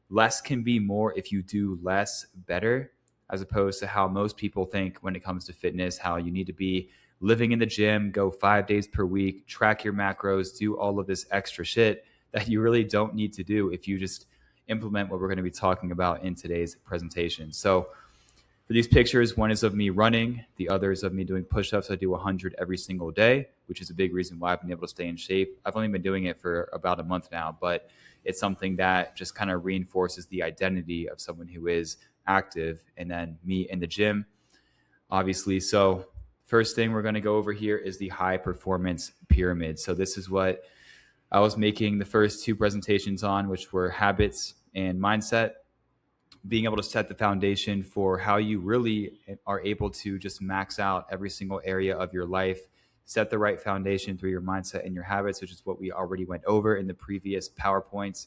less can be more if you do less better, as opposed to how most people think when it comes to fitness, how you need to be living in the gym, go 5 days per week, track your macros, do all of this extra shit that you really don't need to do if you just implement what we're going to be talking about in today's presentation. So for these pictures, one is of me running, the other is of me doing push-ups. I do 100 every single day, which is a big reason why I've been able to stay in shape. I've only been doing it for about a month now, but it's something that just kind of reinforces the identity of someone who is active. And then me in the gym, obviously. So first thing we're going to go over here is the high performance pyramid. So this is what I was making the first two presentations on, which were habits and mindset, being able to set the foundation for how you really are able to just max out every single area of your life, set the right foundation through your mindset and your habits, which is what we already went over in the previous PowerPoints,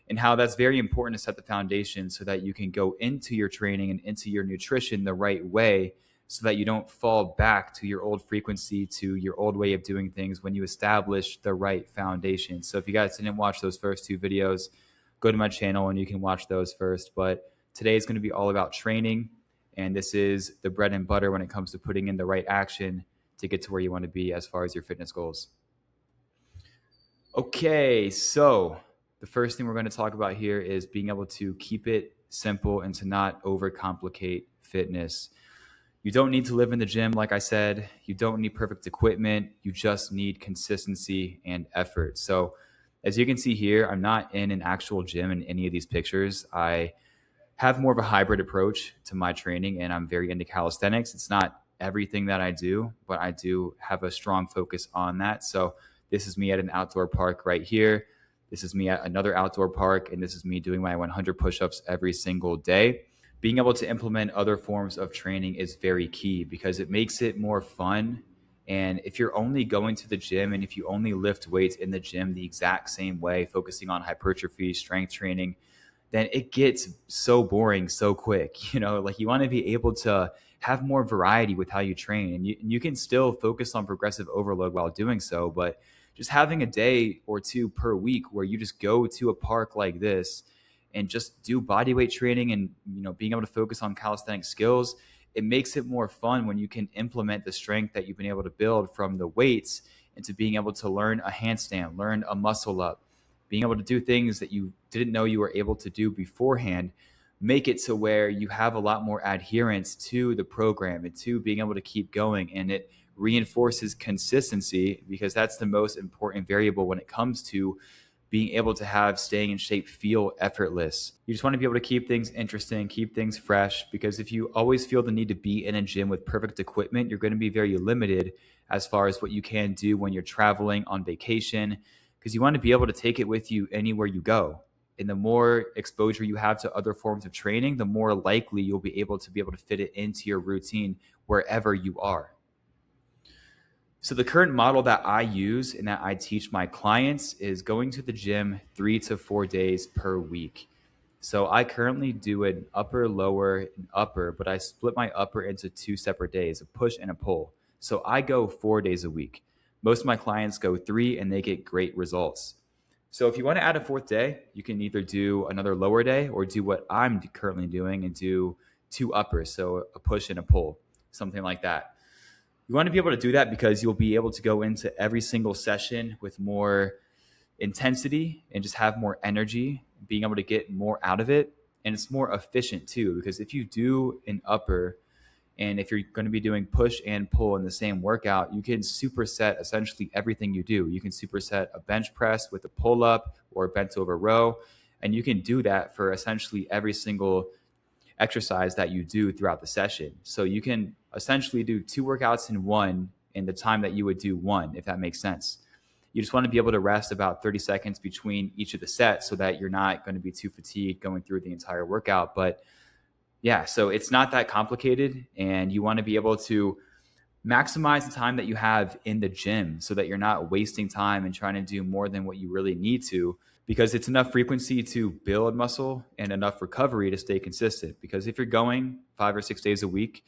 and how that's very important to set the foundation so that you can go into your training and into your nutrition the right way, so that you don't fall back to your old frequency, to your old way of doing things when you establish the right foundation. So if you guys didn't watch those first two videos, go to my channel and you can watch those first. But today is going to be all about training, and this is the bread and butter when it comes to putting in the right action to get to where you want to be as far as your fitness goals. Okay, so the first thing we're going to talk about here is being able to keep it simple and to not overcomplicate fitness. You don't need to live in the gym, like I said. You don't need perfect equipment. You just need consistency and effort. So as you can see here, I'm not in an actual gym in any of these pictures. I have more of a hybrid approach to my training, and I'm very into calisthenics. It's not everything that I do, but I do have a strong focus on that. So this is me at an outdoor park right here. This is me at another outdoor park, and this is me doing my 100 push-ups every single day. Being able to implement other forms of training is very key because it makes it more fun. And if you're only going to the gym and if you only lift weights in the gym the exact same way, focusing on hypertrophy, strength training, then it gets so boring so quick. Like you want to be able to have more variety with how you train, and you can still focus on progressive overload while doing so, but just having a day or two per week where you just go to a park like this and just do body weight training and being able to focus on calisthenic skills, it makes it more fun when you can implement the strength that you've been able to build from the weights into being able to learn a handstand, learn a muscle up, being able to do things that you didn't know you were able to do beforehand, make it to where you have a lot more adherence to the program and to being able to keep going. And it reinforces consistency, because that's the most important variable when it comes to being able to have staying in shape feel effortless. You just want to be able to keep things interesting, keep things fresh, because if you always feel the need to be in a gym with perfect equipment, you're going to be very limited as far as what you can do when you're traveling on vacation, because you want to be able to take it with you anywhere you go. And the more exposure you have to other forms of training, the more likely you'll be able to fit it into your routine wherever you are. So the current model that I use and that I teach my clients is going to the gym 3 to 4 days per week. So I currently do an upper, lower, and upper, but I split my upper into 2 separate days, a push and a pull. So I go 4 days a week. Most of my clients go 3 and they get great results. So if you want to add a 4th day, you can either do another lower day or do what I'm currently doing and do 2 uppers. So a push and a pull, something like that. You want to be able to do that because you'll be able to go into every single session with more intensity and just have more energy, being able to get more out of it. And it's more efficient too, because if you do an upper and if you're going to be doing push and pull in the same workout, you can superset essentially everything you do. You can superset a bench press with a pull up or a bent over row. And you can do that for essentially every single exercise that you do throughout the session. So you can essentially do 2 workouts in one in the time that you would do one, if that makes sense. You just want to be able to rest about 30 seconds between each of the sets so that you're not going to be too fatigued going through the entire workout. But yeah, so it's not that complicated, and you want to be able to maximize the time that you have in the gym so that you're not wasting time and trying to do more than what you really need to, because it's enough frequency to build muscle and enough recovery to stay consistent. Because if you're going 5 or 6 days a week,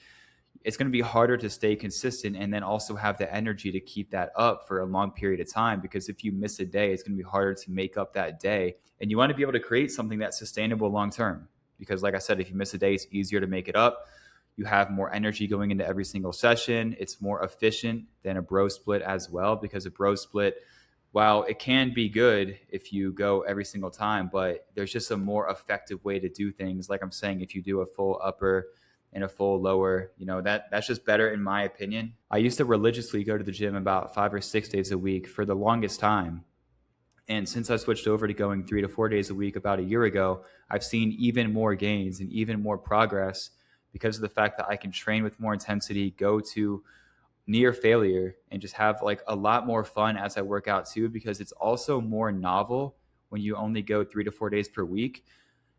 it's going to be harder to stay consistent and then also have the energy to keep that up for a long period of time. Because if you miss a day, it's going to be harder to make up that day. And you want to be able to create something that's sustainable long term. Because, like I said, if you miss a day, it's easier to make it up. You have more energy going into every single session. It's more efficient than a bro split as well, because a bro split, while it can be good if you go every single time, but there's just a more effective way to do things. Like I'm saying, if you do a full upper and a full lower, that's just better in my opinion. I used to religiously go to the gym about 5 or 6 days a week for the longest time. And since I switched over to going 3 to 4 days a week about a year ago, I've seen even more gains and even more progress because of the fact that I can train with more intensity, go to near failure, and just have like a lot more fun as I work out too, because it's also more novel when you only go 3 to 4 days per week.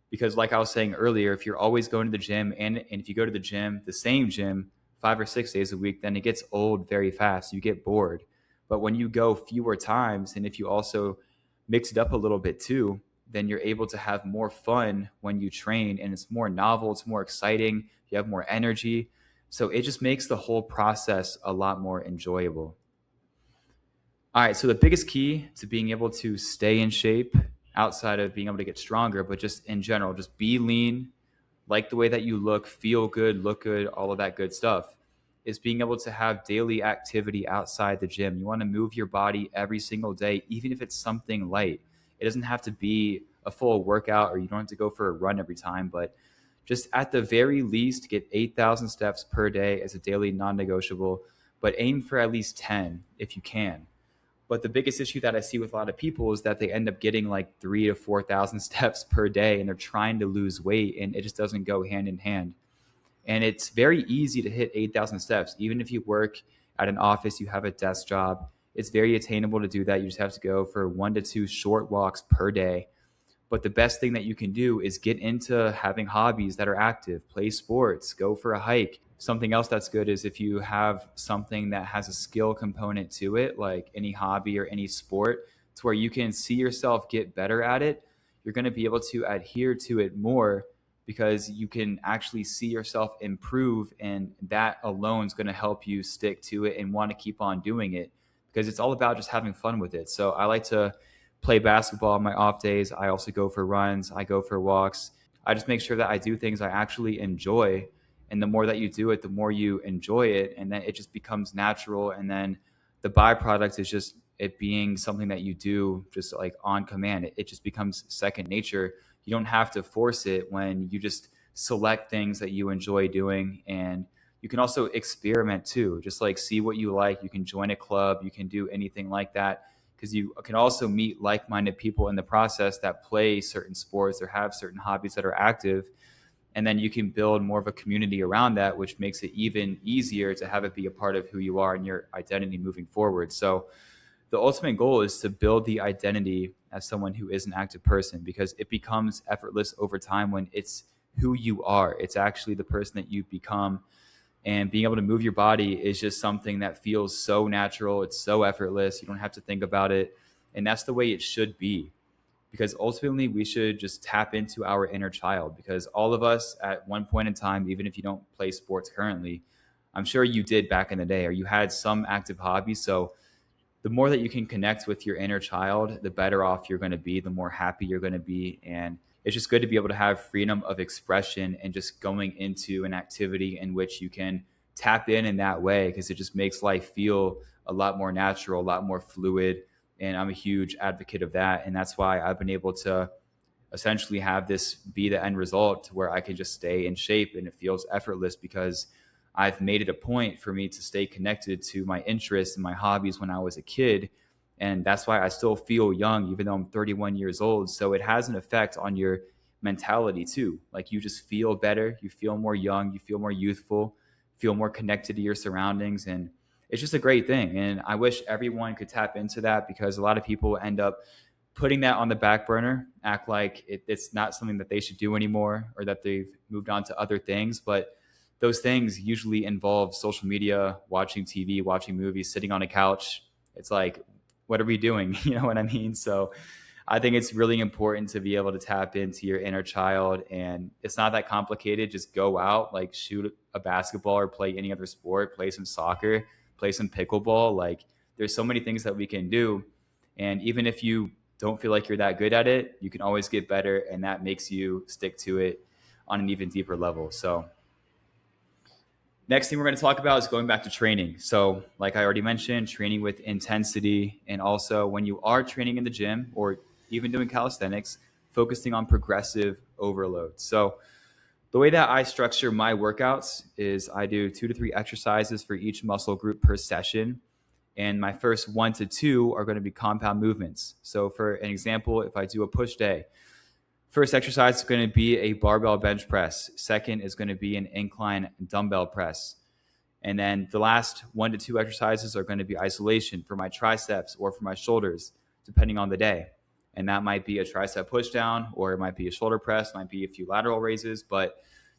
Because like I was saying earlier, if you're always going to the gym and if you go to the gym, the same gym, 5 or 6 days a week, then it gets old very fast. You get bored. But when you go fewer times, and if you also mix it up a little bit too, then you're able to have more fun when you train, and it's more novel, it's more exciting, you have more energy. So it just makes the whole process a lot more enjoyable. All right, so the biggest key to being able to stay in shape outside of being able to get stronger, but just in general, just be lean, like the way that you feel good, look good, all of that good stuff, is being able to have daily activity outside the gym. You want to move your body every single day, even if it's something light. It doesn't have to be a full workout, or you don't have to go for a run every time, but just at the very least, get 8,000 steps per day as a daily non-negotiable, but aim for at least 10 if you can. But the biggest issue that I see with a lot of people is that they end up getting like 3,000 to 4,000 steps per day, and they're trying to lose weight, and it just doesn't go hand in hand. And it's very easy to hit 8,000 steps. Even if you work at an office, you have a desk job, it's very attainable to do that. You just have to go for 1 to 2 short walks per day. But the best thing that you can do is get into having hobbies that are active, play sports, go for a hike. Something else that's good is if you have something that has a skill component to it, like any hobby or any sport, to where you can see yourself get better at it, you're going to be able to adhere to it more, because you can actually see yourself improve, and that alone is going to help you stick to it and want to keep on doing it, because it's all about just having fun with it. So I like to play basketball on my off days. I also go for runs. I go for walks. I just make sure that I do things I actually enjoy. And the more that you do it, the more you enjoy it. And then it just becomes natural. And then the byproduct is just it being something that you do just like on command. It just becomes second nature. You don't have to force it when you just select things that you enjoy doing. And you can also experiment too, just like see what you like. You can join a club. You can do anything like that, because you can also meet like-minded people in the process that play certain sports or have certain hobbies that are active. And then you can build more of a community around that, which makes it even easier to have it be a part of who you are and your identity moving forward. So the ultimate goal is to build the identity as someone who is an active person, because it becomes effortless over time when it's who you are. It's actually the person that you've become. And being able to move your body is just something that feels so natural. It's so effortless. You don't have to think about it. And that's the way it should be, because ultimately we should just tap into our inner child, because all of us at one point in time, even if you don't play sports currently, I'm sure you did back in the day, or you had some active hobby. So the more that you can connect with your inner child, the better off you're going to be, the more happy you're going to be. And it's just good to be able to have freedom of expression and just going into an activity in which you can tap in that way, because it just makes life feel a lot more natural, a lot more fluid. And I'm a huge advocate of that. And that's why I've been able to essentially have this be the end result, to where I can just stay in shape and it feels effortless, because I've made it a point for me to stay connected to my interests and my hobbies when I was a kid. And that's why I still feel young, even though I'm 31 years old. So it has an effect on your mentality too. Like you just feel better. You feel more young. You feel more youthful, feel more connected to your surroundings. And it's just a great thing. And I wish everyone could tap into that, because a lot of people end up putting that on the back burner, act like it's not something that they should do anymore, or that they've moved on to other things. But those things usually involve social media, watching TV, watching movies, sitting on a couch. It's like, what are we doing? You know what I mean? So I think it's really important to be able to tap into your inner child, and it's not that complicated. Just go out, like shoot a basketball or play any other sport, play some soccer, play some pickleball. Like there's so many things that we can do. And even if you don't feel like you're that good at it, you can always get better, and that makes you stick to it on an even deeper level. So next thing we're going to talk about is going back to training. So like I already mentioned, training with intensity, and also when you are training in the gym or even doing calisthenics, focusing on progressive overload. So the way that I structure my workouts is I do 2 to 3 exercises for each muscle group per session. And my first 1 to 2 are going to be compound movements. So for an example, if I do a push day, first exercise is going to be a barbell bench press. Second is going to be an incline dumbbell press. And then the last 1 to 2 exercises are going to be isolation for my triceps or for my shoulders, depending on the day. And that might be a tricep push down, or it might be a shoulder press, might be a few lateral raises, but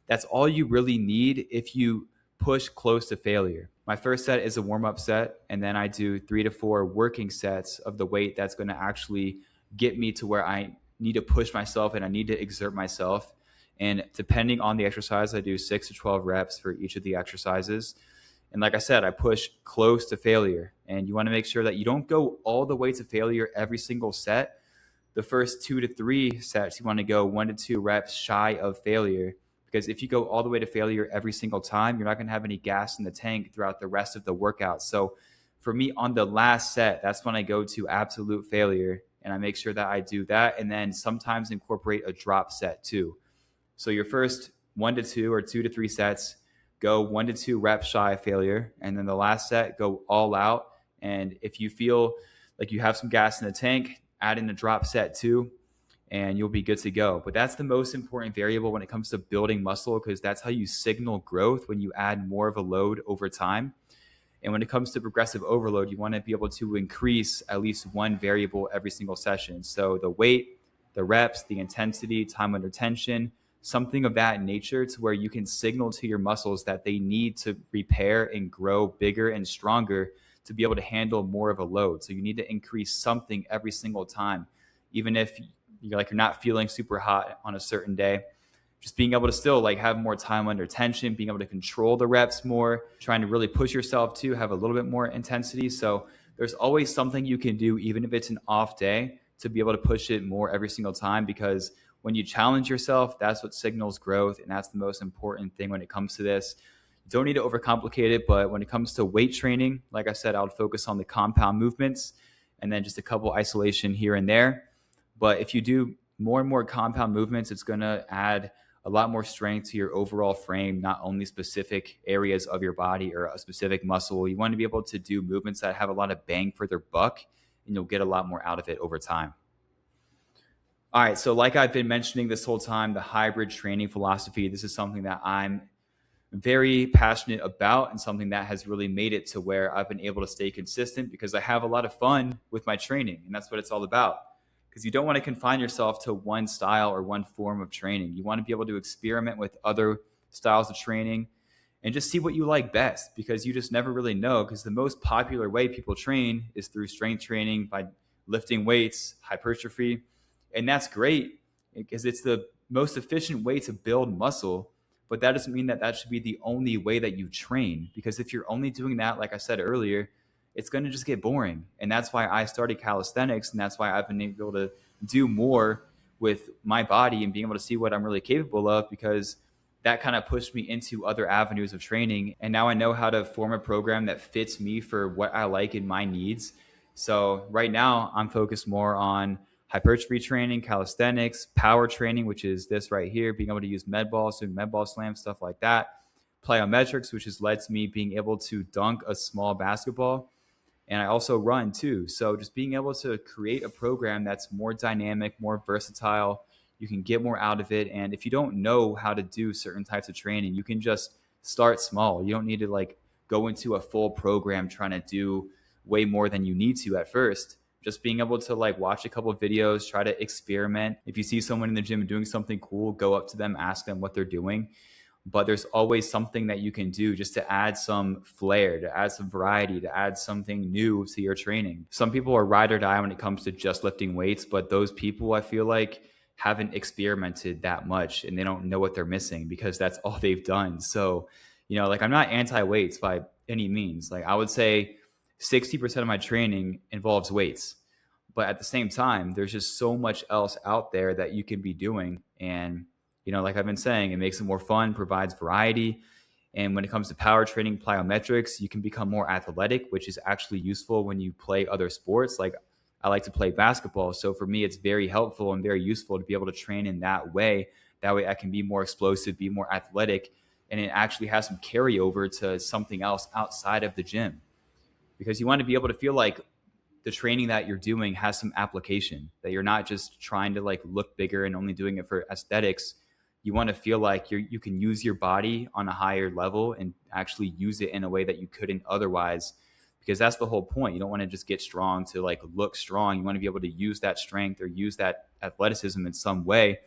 that's all you really need if you push close to failure. My first set is a warm-up set, and then I do 3 to 4 working sets of the weight that's going to actually get me to where I need to push myself and I need to exert myself. And depending on the exercise, I do 6 to 12 reps for each of the exercises. And like I said, I push close to failure. And you want to make sure that you don't go all the way to failure every single set. The first 2 to 3 sets, you want to go 1 to 2 reps shy of failure. Because if you go all the way to failure every single time, you're not going to have any gas in the tank throughout the rest of the workout. So for me, on the last set, that's when I go to absolute failure. And I make sure that I do that, and then sometimes incorporate a drop set too. So your first 1 to 2 or 2 to 3 sets, go 1 to 2 reps shy of failure. And then the last set, go all out. And if you feel like you have some gas in the tank, add in a drop set too, and you'll be good to go. But that's the most important variable when it comes to building muscle, because that's how you signal growth, when you add more of a load over time. And when it comes to progressive overload, you want to be able to increase at least one variable every single session. So the weight, the reps, the intensity, time under tension, something of that nature, to where you can signal to your muscles that they need to repair and grow bigger and stronger to be able to handle more of a load. So you need to increase something every single time, even if you're not feeling super hot on a certain day. Just being able to still have more time under tension, being able to control the reps more, trying to really push yourself to have a little bit more intensity. So there's always something you can do, even if it's an off day, to be able to push it more every single time. Because when you challenge yourself, that's what signals growth. And that's the most important thing when it comes to this. You don't need to overcomplicate it, but when it comes to weight training, like I said, I would focus on the compound movements and then just a couple isolation here and there. But if you do more and more compound movements, it's going to add a lot more strength to your overall frame, not only specific areas of your body or a specific muscle. You want to be able to do movements that have a lot of bang for their buck, and you'll get a lot more out of it over time. All right, so like I've been mentioning this whole time, the hybrid training philosophy, this is something that I'm very passionate about, and something that has really made it to where I've been able to stay consistent, because I have a lot of fun with my training, and that's what it's all about. Because you don't want to confine yourself to one style or one form of training. You want to be able to experiment with other styles of training and just see what you like best, because you just never really know. Because the most popular way people train is through strength training, by lifting weights, hypertrophy. And that's great, because it's the most efficient way to build muscle. But that doesn't mean that that should be the only way that you train. Because if you're only doing that, like I said earlier, it's going to just get boring. And that's why I started calisthenics. And that's why I've been able to do more with my body and being able to see what I'm really capable of, because that kind of pushed me into other avenues of training. And now I know how to form a program that fits me for what I like and my needs. So right now I'm focused more on hypertrophy training, calisthenics, power training, which is this right here, being able to use med balls, doing med ball slams, stuff like that. Plyometrics, which has led to me being able to dunk a small basketball. And I also run too. So just being able to create a program that's more dynamic, more versatile, you can get more out of it. And if you don't know how to do certain types of training, you can just start small. You don't need to go into a full program trying to do way more than you need to at first. Just being able to watch a couple of videos, try to experiment. If you see someone in the gym doing something cool, go up to them, ask them what they're doing. but there's always something that you can do just to add some flair, to add some variety, to add something new to your training. Some people are ride or die when it comes to just lifting weights, but those people, I feel like, haven't experimented that much and they don't know what they're missing because that's all they've done. So, like, I'm not anti weights by any means. Like, I would say 60% of my training involves weights. But at the same time, there's just so much else out there that you can be doing. And, like I've been saying, it makes it more fun, provides variety. And when it comes to power training, plyometrics, you can become more athletic, which is actually useful when you play other sports. Like, I like to play basketball. So for me, it's very helpful and very useful to be able to train in that way. That way I can be more explosive, be more athletic, and it actually has some carryover to something else outside of the gym. Because you want to be able to feel like the training that you're doing has some application, that you're not just trying to like look bigger and only doing it for aesthetics. You want to feel like you can use your body on a higher level and actually use it in a way that you couldn't otherwise, because that's the whole point. You don't want to just get strong to like look strong. You want to be able to use that strength or use that athleticism in some way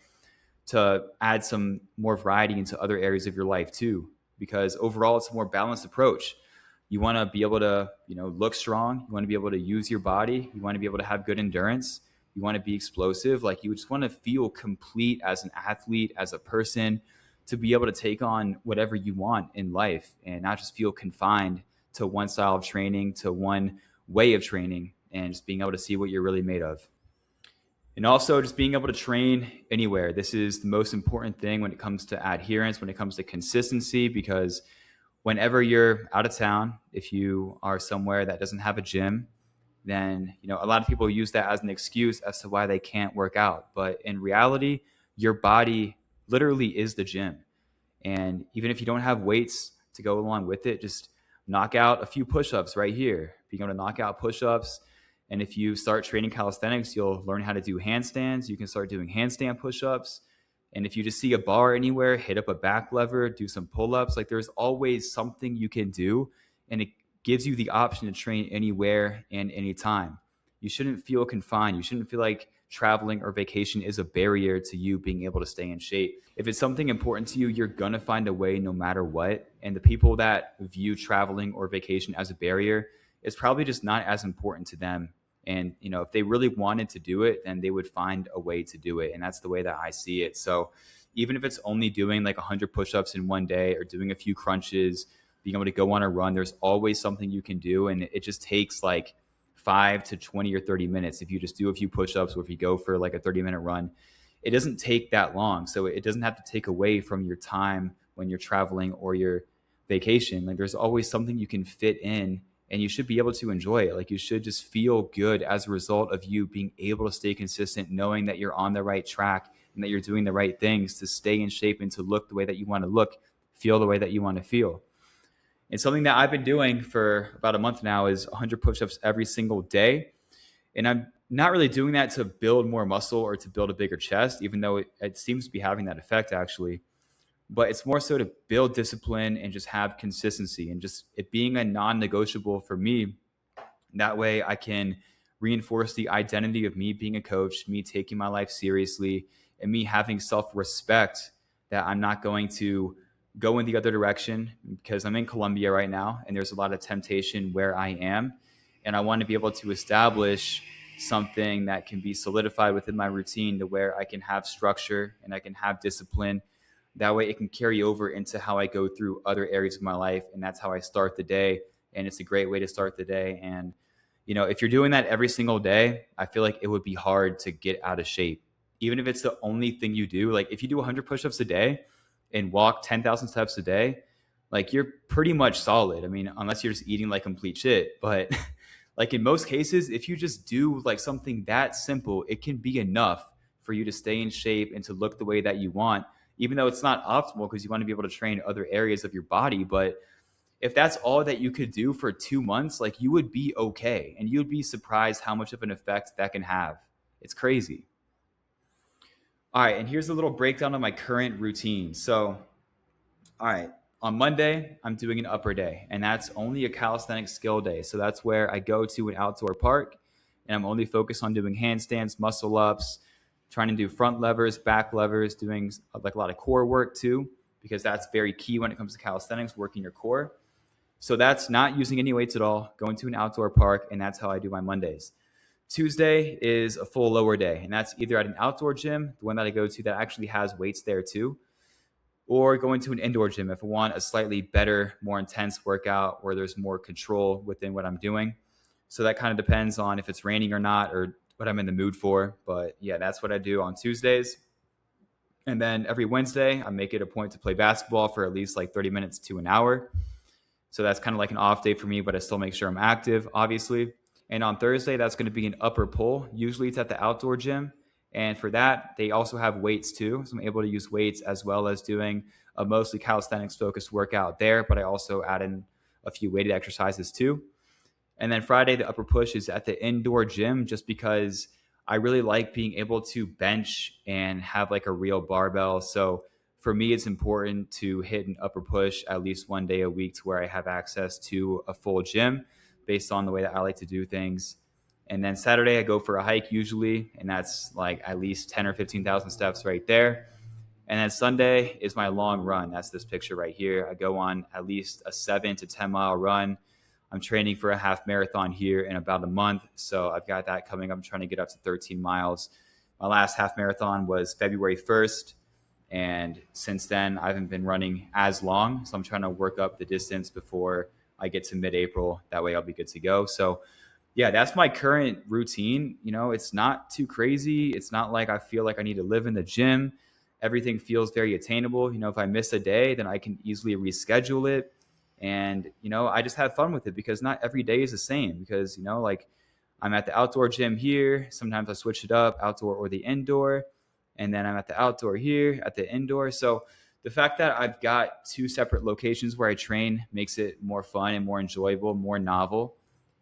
to add some more variety into other areas of your life too, because overall it's a more balanced approach. You want to be able to, look strong. You want to be able to use your body. You want to be able to have good endurance. You want to be explosive. Like, you just want to feel complete as an athlete, as a person, to be able to take on whatever you want in life and not just feel confined to one style of training, to one way of training, and just being able to see what you're really made of. And also just being able to train anywhere. This is the most important thing when it comes to adherence, when it comes to consistency, because whenever you're out of town, if you are somewhere that doesn't have a gym, then, a lot of people use that as an excuse as to why they can't work out. But in reality, your body literally is the gym. And even if you don't have weights to go along with it, just knock out a few push-ups right here. Being able to knock out push-ups. And if you start training calisthenics, you'll learn how to do handstands. You can start doing handstand push-ups. And if you just see a bar anywhere, hit up a back lever, do some pull-ups. Like, there's always something you can do. And it gives you the option to train anywhere and anytime. You shouldn't feel confined. You shouldn't feel like traveling or vacation is a barrier to you being able to stay in shape. If it's something important to you, you're going to find a way no matter what. And the people that view traveling or vacation as a barrier, it's probably just not as important to them. And, if they really wanted to do it, then they would find a way to do it. And that's the way that I see it. So even if it's only doing like 100 push-ups in one day or doing a few crunches, being able to go on a run, there's always something you can do. And it just takes like 5 to 20 or 30 minutes. If you just do a few push-ups or if you go for like a 30-minute run, it doesn't take that long. So it doesn't have to take away from your time when you're traveling or your vacation. Like, there's always something you can fit in, and you should be able to enjoy it. Like, you should just feel good as a result of you being able to stay consistent, knowing that you're on the right track and that you're doing the right things to stay in shape and to look the way that you want to look, feel the way that you want to feel. And something that I've been doing for about a month now is 100 push-ups every single day. And I'm not really doing that to build more muscle or to build a bigger chest, even though it seems to be having that effect actually. But it's more so to build discipline and just have consistency and just it being a non-negotiable for me. That way I can reinforce the identity of me being a coach, me taking my life seriously, and me having self-respect that I'm not going to go in the other direction, because I'm in Colombia right now and there's a lot of temptation where I am. And I want to be able to establish something that can be solidified within my routine to where I can have structure and I can have discipline. That way it can carry over into how I go through other areas of my life. And that's how I start the day. And it's a great way to start the day. And, if you're doing that every single day, I feel like it would be hard to get out of shape. Even if it's the only thing you do, like if you do 100 push-ups a day and walk 10,000 steps a day, like you're pretty much solid. I mean, unless you're just eating like complete shit. But like in most cases, if you just do like something that simple, it can be enough for you to stay in shape and to look the way that you want, even though it's not optimal because you want to be able to train other areas of your body. But if that's all that you could do for 2 months, like you would be okay. And you'd be surprised how much of an effect that can have. It's crazy. All right. And here's a little breakdown of my current routine. So, all right. On Monday, I'm doing an upper day, and that's only a calisthenics skill day. So that's where I go to an outdoor park, and I'm only focused on doing handstands, muscle ups, trying to do front levers, back levers, doing like a lot of core work too. because that's very key when it comes to calisthenics, working your core. So that's not using any weights at all, going to an outdoor park, and that's how I do my Mondays. Tuesday is a full lower day, and that's either at an outdoor gym, the one that I go to that actually has weights there too, or going to an indoor gym if I want a slightly better, more intense workout where there's more control within what I'm doing. So that kind of depends on if it's raining or not or what I'm in the mood for. But yeah, that's what I do on Tuesdays. And then every Wednesday, I make it a point to play basketball for at least like 30 minutes to an hour. So that's kind of like an off day for me, but I still make sure I'm active, obviously. And on Thursday, that's going to be an upper pull. Usually it's at the outdoor gym. And for that, they also have weights too. So I'm able to use weights as well as doing a mostly calisthenics focused workout there, but I also add in a few weighted exercises too. And then Friday, the upper push is at the indoor gym just because I really like being able to bench and have like a real barbell. So for me, it's important to hit an upper push at least one day a week to where I have access to a full gym based on the way that I like to do things. And then Saturday, I go for a hike usually, and that's like at least 10 or 15,000 steps right there. And then Sunday is my long run. That's this picture right here. I go on at least a 7 to 10 mile run. I'm training for a half marathon here in about a month. So I've got that coming up. I'm trying to get up to 13 miles. My last half marathon was February 1st. And since then, I haven't been running as long. So I'm trying to work up the distance before I get to mid-April. That way I'll be good to go. So yeah, that's my current routine. You know, it's not too crazy. It's not like I feel like I need to live in the gym. Everything feels very attainable. You know, if I miss a day, then I can easily reschedule it. And, you know, I just have fun with it because not every day is the same because, you know, like I'm at the outdoor gym here. Sometimes I switch it up, outdoor or the indoor. And then I'm at the outdoor here, at the indoor. So the fact that I've got two separate locations where I train makes it more fun and more enjoyable, more novel.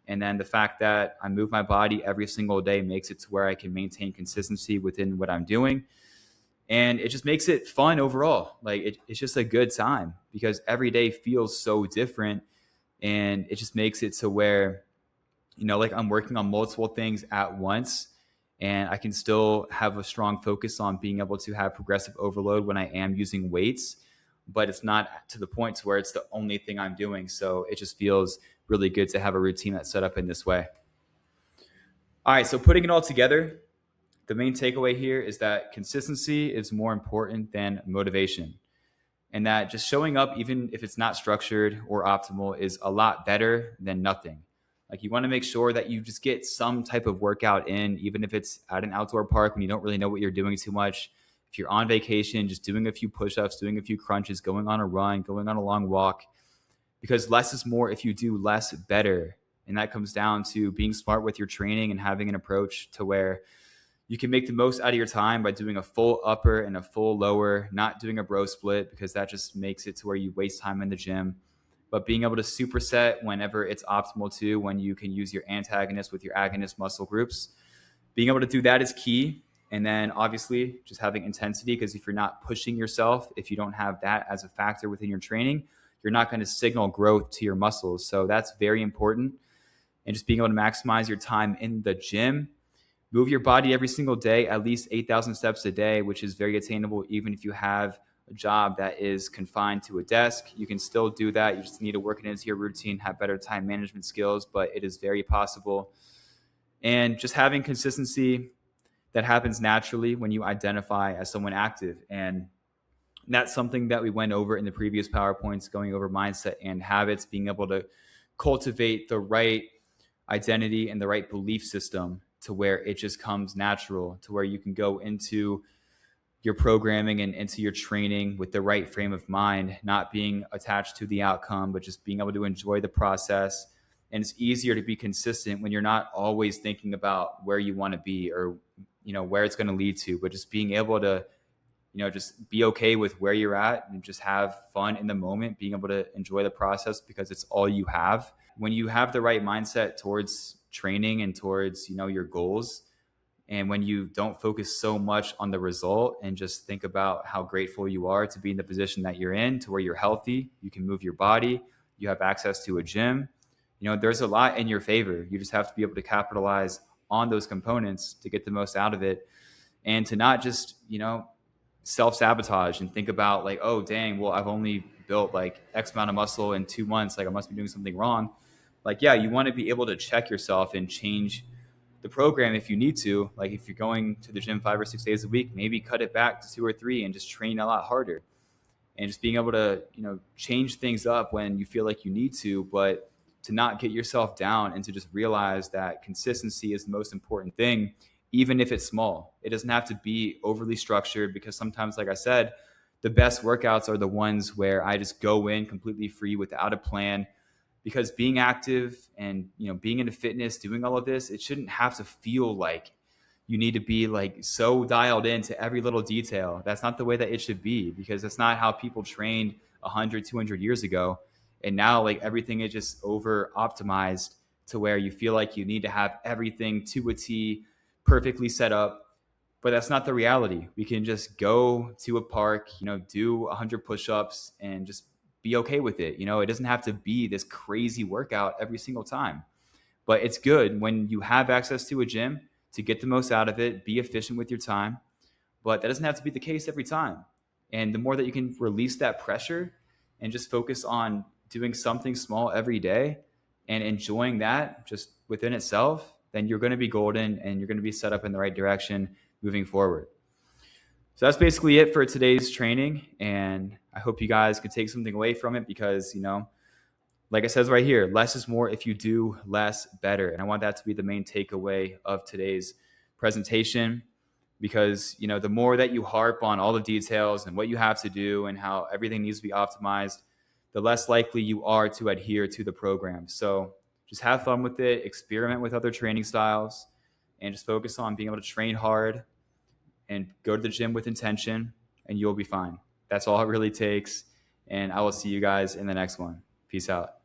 And then the fact that I move my body every single day makes it to where I can maintain consistency within what I'm doing. And it just makes it fun overall. Like it's just a good time because every day feels so different. And it just makes it to where, you know, like I'm working on multiple things at once and I can still have a strong focus on being able to have progressive overload when I am using weights, but it's not to the point to where it's the only thing I'm doing. So it just feels really good to have a routine that's set up in this way. All right, so putting it all together, the main takeaway here is that consistency is more important than motivation. And that just showing up, even if it's not structured or optimal, is a lot better than nothing. Like you want to make sure that you just get some type of workout in, even if it's at an outdoor park when you don't really know what you're doing too much. If you're on vacation, just doing a few push-ups, doing a few crunches, going on a run, going on a long walk, because less is more if you do less better. And that comes down to being smart with your training and having an approach to where you can make the most out of your time by doing a full upper and a full lower, not doing a bro split because that just makes it to where you waste time in the gym. But being able to superset whenever it's optimal too, when you can use your antagonist with your agonist muscle groups. Being able to do that is key. And then obviously just having intensity, because if you're not pushing yourself, if you don't have that as a factor within your training, you're not going to signal growth to your muscles. So that's very important. And just being able to maximize your time in the gym. Move your body every single day, at least 8,000 steps a day, which is very attainable even if you have a job that is confined to a desk. You can still do that. You just need to work it into your routine, have better time management skills, but it is very possible. And just having consistency that happens naturally when you identify as someone active. And that's something that we went over in the previous PowerPoints, going over mindset and habits, being able to cultivate the right identity and the right belief system to where it just comes natural, to where you can go into your programming and into your training with the right frame of mind, not being attached to the outcome, but just being able to enjoy the process. And it's easier to be consistent when you're not always thinking about where you want to be or, you know, where it's going to lead to, but just being able to, you know, just be okay with where you're at and just have fun in the moment, being able to enjoy the process because it's all you have. When you have the right mindset towards training and towards, you know, your goals, and when you don't focus so much on the result and just think about how grateful you are to be in the position that you're in, to where you're healthy, you can move your body, you have access to a gym, you know, there's a lot in your favor. You just have to be able to capitalize on those components to get the most out of it and to not just, you know, self-sabotage and think about like, oh dang, well I've only built like X amount of muscle in 2 months, like I must be doing something wrong. Like, yeah, you want to be able to check yourself and change the program if you need to. Like if you're going to the gym 5 or 6 days a week, maybe cut it back to 2 or 3 and just train a lot harder. And just being able to, change things up when you feel like you need to, but to not get yourself down and to just realize that consistency is the most important thing, even if it's small. It doesn't have to be overly structured, because sometimes, like I said, the best workouts are the ones where I just go in completely free without a plan. Because being active and being into fitness, doing all of this, it shouldn't have to feel like you need to be like so dialed into every little detail. That's not the way that it should be, because that's not how people trained 100, 200 years ago. And now like everything is just over optimized to where you feel like you need to have everything to a T perfectly set up. But that's not the reality. We can just go to a park, do 100 push-ups and just be okay with it. It doesn't have to be this crazy workout every single time. But it's good when you have access to a gym to get the most out of it, be efficient with your time. But that doesn't have to be the case every time. And the more that you can release that pressure and just focus on doing something small every day and enjoying that just within itself, then you're going to be golden and you're going to be set up in the right direction moving forward. So that's basically it for today's training. And I hope you guys could take something away from it, because, like it says right here, less is more if you do less better. And I want that to be the main takeaway of today's presentation, because, the more that you harp on all the details and what you have to do and how everything needs to be optimized, the less likely you are to adhere to the program. So just have fun with it, experiment with other training styles, and just focus on being able to train hard and go to the gym with intention, and you'll be fine. That's all it really takes. And I will see you guys in the next one. Peace out.